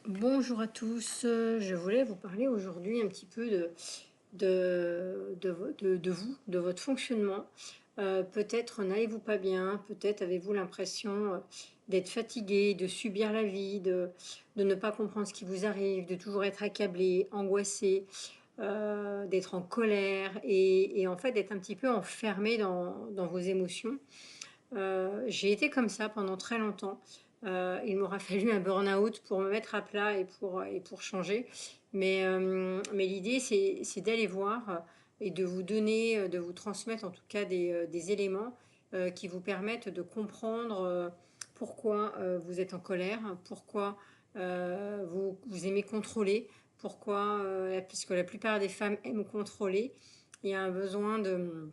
Bonjour à tous, je voulais vous parler aujourd'hui un petit peu de vous, de votre fonctionnement. Peut-être n'allez-vous pas bien, peut-être avez-vous l'impression d'être fatigué, de subir la vie, de ne pas comprendre ce qui vous arrive, de toujours être accablé, angoissé, d'être en colère et en fait d'être un petit peu enfermé dans vos émotions. J'ai été comme ça pendant très longtemps. Il m'aura fallu un burn-out pour me mettre à plat et pour changer. Mais l'idée, c'est d'aller voir et de vous donner, de vous transmettre en tout cas des éléments qui vous permettent de comprendre pourquoi vous êtes en colère, pourquoi vous aimez contrôler, pourquoi, puisque la plupart des femmes aiment contrôler, il y a un besoin de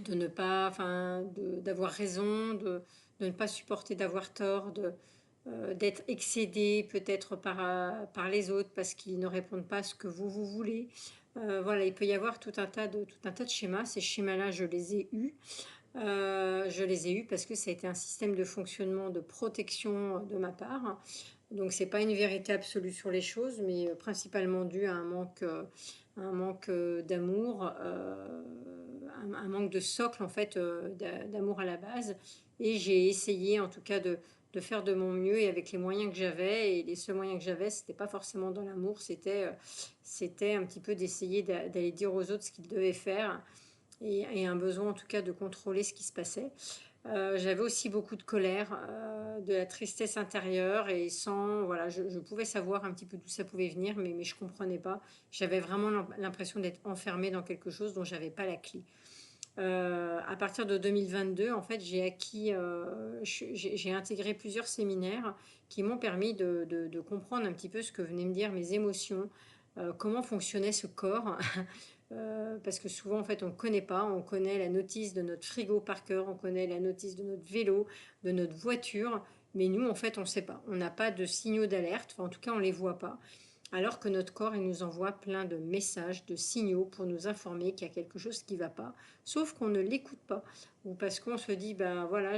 ne pas, enfin, d'avoir raison, de ne pas supporter d'avoir tort, d'être excédé peut-être par les autres parce qu'ils ne répondent pas à ce que vous voulez. Voilà, il peut y avoir tout un tas de schémas. Ces schémas-là, je les ai eus. Je les ai eus parce que ça a été un système de fonctionnement de protection de ma part. Donc c'est pas une vérité absolue sur les choses, mais principalement dû à un manque d'amour, un manque de socle en fait d'amour à la base. Et j'ai essayé en tout cas de faire de mon mieux et avec les moyens que j'avais. Et les seuls moyens que j'avais, c'était pas forcément dans l'amour, c'était un petit peu d'essayer d'aller dire aux autres ce qu'ils devaient faire et un besoin en tout cas de contrôler ce qui se passait. J'avais aussi beaucoup de colère, de la tristesse intérieure et sans, voilà, je pouvais savoir un petit peu d'où ça pouvait venir, mais je comprenais pas. J'avais vraiment l'impression d'être enfermée dans quelque chose dont j'avais pas la clé. À partir de 2022, en fait, j'ai intégré plusieurs séminaires qui m'ont permis de comprendre un petit peu ce que venaient me dire mes émotions, comment fonctionnait ce corps. Parce que souvent, en fait, on ne connaît pas. On connaît la notice de notre frigo par cœur, on connaît la notice de notre vélo, de notre voiture. Mais nous, en fait, on ne sait pas. On n'a pas de signaux d'alerte. Enfin, en tout cas, on ne les voit pas. Alors que notre corps, il nous envoie plein de messages, de signaux pour nous informer qu'il y a quelque chose qui ne va pas. Sauf qu'on ne l'écoute pas. Ou parce qu'on se dit, ben voilà,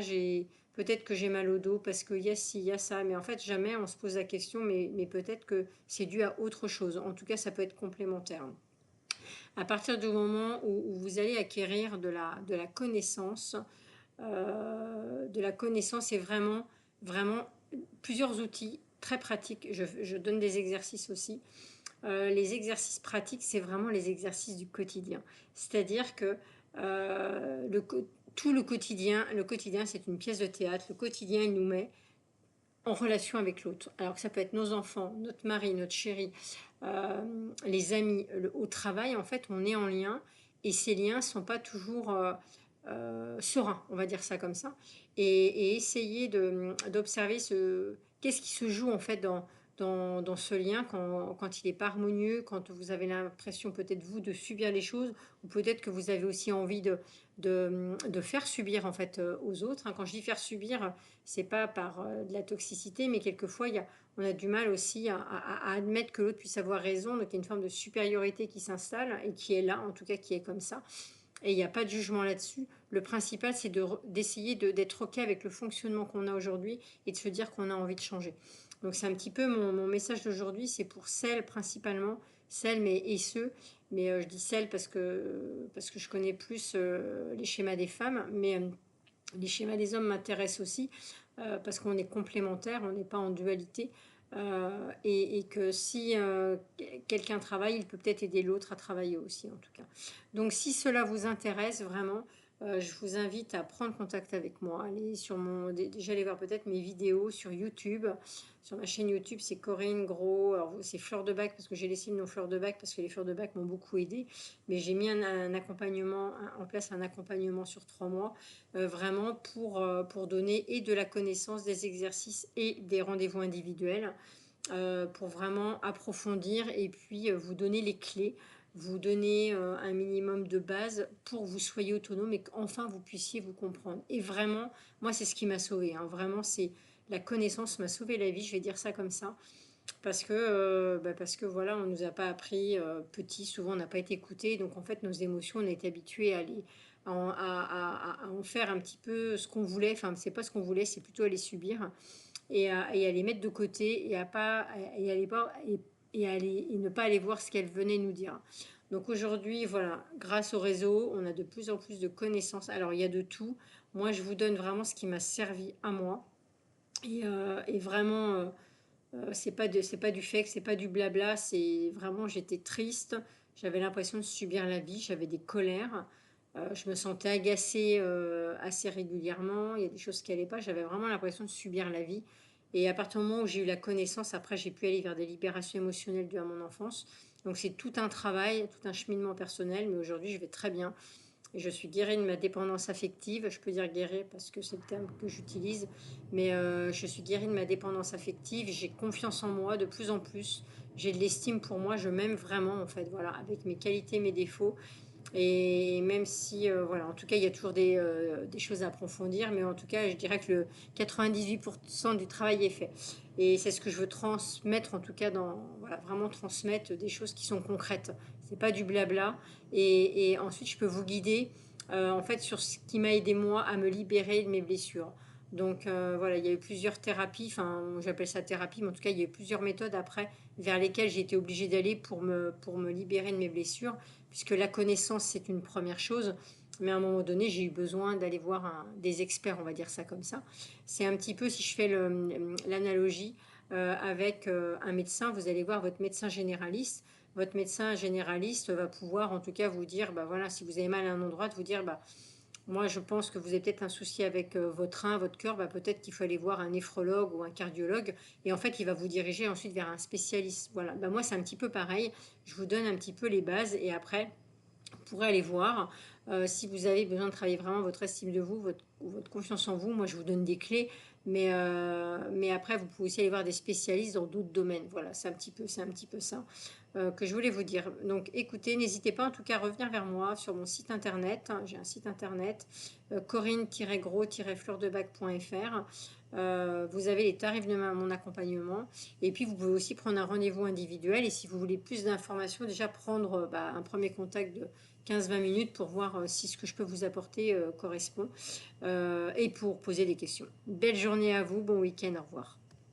peut-être que j'ai mal au dos parce qu'il y a ci, il y a ça. Mais en fait, jamais on se pose la question, mais peut-être que c'est dû à autre chose. En tout cas, ça peut être complémentaire. À partir du moment où vous allez acquérir de la connaissance, et vraiment plusieurs outils très pratiques. Je donne des exercices aussi. Les exercices pratiques, c'est vraiment les exercices du quotidien. C'est-à-dire que tout le quotidien, c'est une pièce de théâtre. Le quotidien, il nous met en relation avec l'autre. Alors que ça peut être nos enfants, notre mari, notre chéri, les amis, au travail, en fait, on est en lien et ces liens ne sont pas toujours sereins, on va dire ça comme ça. Et essayer d'observer qu'est-ce qui se joue en fait dans ce lien quand il n'est pas harmonieux, quand vous avez l'impression peut-être vous de subir les choses, ou peut-être que vous avez aussi envie de faire subir en fait aux autres. Quand je dis faire subir, c'est pas par de la toxicité, mais quelquefois on a du mal aussi à admettre que l'autre puisse avoir raison, donc il y a une forme de supériorité qui s'installe et qui est là, en tout cas qui est comme ça. Et il n'y a pas de jugement là-dessus. Le principal, c'est d'essayer d'être OK avec le fonctionnement qu'on a aujourd'hui et de se dire qu'on a envie de changer. Donc c'est un petit peu mon message d'aujourd'hui, c'est pour celles principalement, celles et ceux, mais je dis celles parce que je connais plus les schémas des femmes, mais les schémas des hommes m'intéressent aussi parce qu'on est complémentaires, on n'est pas en dualité. Et que si quelqu'un travaille, il peut peut-être aider l'autre à travailler aussi, en tout cas. Donc, si cela vous intéresse vraiment, je vous invite à prendre contact avec moi. Allez déjà aller voir peut-être mes vidéos sur YouTube. Sur ma chaîne YouTube, c'est Corinne Gros. Alors, c'est Fleur de Bac parce que j'ai laissé le nom Fleur de Bac parce que les fleurs de bac m'ont beaucoup aidé. Mais j'ai mis un accompagnement en place, un accompagnement sur 3 mois, vraiment pour donner et de la connaissance, des exercices et des rendez-vous individuels pour vraiment approfondir et puis vous donner les clés, vous donner un minimum de base pour que vous soyez autonome et qu'enfin vous puissiez vous comprendre. Et vraiment, moi c'est ce qui m'a sauvé. Vraiment, c'est la connaissance m'a sauvé la vie, je vais dire ça comme ça. Parce que voilà, on nous a pas appris petit, souvent on n'a pas été écouté, donc en fait nos émotions, on a été habitués à en faire un petit peu ce qu'on voulait, enfin c'est pas ce qu'on voulait, c'est plutôt à les subir. et à les mettre de côté et à pas et à les pas et ne pas aller voir ce qu'elle venait nous dire. Donc aujourd'hui, voilà, grâce au réseau, on a de plus en plus de connaissances. Alors il y a de tout. Moi, je vous donne vraiment ce qui m'a servi à moi. Et vraiment, c'est pas du fake, c'est pas du blabla, c'est vraiment, j'étais triste, j'avais l'impression de subir la vie, j'avais des colères, je me sentais agacée assez régulièrement, il y a des choses qui allaient pas, j'avais vraiment l'impression de subir la vie. Et à partir du moment où j'ai eu la connaissance, après j'ai pu aller vers des libérations émotionnelles dues à mon enfance. Donc c'est tout un travail, tout un cheminement personnel, mais aujourd'hui je vais très bien. Et je suis guérie de ma dépendance affective. Je peux dire guérie parce que c'est le terme que j'utilise. Mais je suis guérie de ma dépendance affective. J'ai confiance en moi de plus en plus. J'ai de l'estime pour moi. Je m'aime vraiment, en fait, voilà, avec mes qualités, mes défauts. Et même si, voilà, en tout cas, il y a toujours des choses à approfondir, mais en tout cas, je dirais que le 98% du travail est fait. Et c'est ce que je veux transmettre, en tout cas, voilà, vraiment transmettre des choses qui sont concrètes. C'est pas du blabla. Et ensuite, je peux vous guider, en fait, sur ce qui m'a aidé moi à me libérer de mes blessures. Donc voilà, il y a eu plusieurs thérapies, enfin j'appelle ça thérapie, mais en tout cas il y a eu plusieurs méthodes après vers lesquelles j'ai été obligée d'aller pour me libérer de mes blessures puisque la connaissance, c'est une première chose. Mais à un moment donné, j'ai eu besoin d'aller voir des experts, on va dire ça comme ça. C'est un petit peu, si je fais l'analogie avec un médecin, vous allez voir votre médecin généraliste. Votre médecin généraliste va pouvoir en tout cas vous dire, bah voilà, si vous avez mal à un endroit, de vous dire, bah moi je pense que vous avez peut-être un souci avec votre rein, votre cœur, bah peut-être qu'il faut aller voir un néphrologue ou un cardiologue. Et en fait, il va vous diriger ensuite vers un spécialiste. Voilà, bah moi c'est un petit peu pareil. Je vous donne un petit peu les bases et après, vous pourrez aller voir si vous avez besoin de travailler vraiment votre estime de vous, votre confiance en vous. Moi, je vous donne des clés, mais après, vous pouvez aussi aller voir des spécialistes dans d'autres domaines. Voilà, c'est un petit peu ça que je voulais vous dire. Donc, écoutez, n'hésitez pas en tout cas à revenir vers moi sur mon site internet. J'ai un site internet, corinne-gros-fleurdebac.fr. Vous avez les tarifs de mon accompagnement et puis vous pouvez aussi prendre un rendez-vous individuel et si vous voulez plus d'informations, déjà prendre un premier contact de 15-20 minutes pour voir si ce que je peux vous apporter correspond et pour poser des questions. Belle journée à vous, bon week-end, au revoir.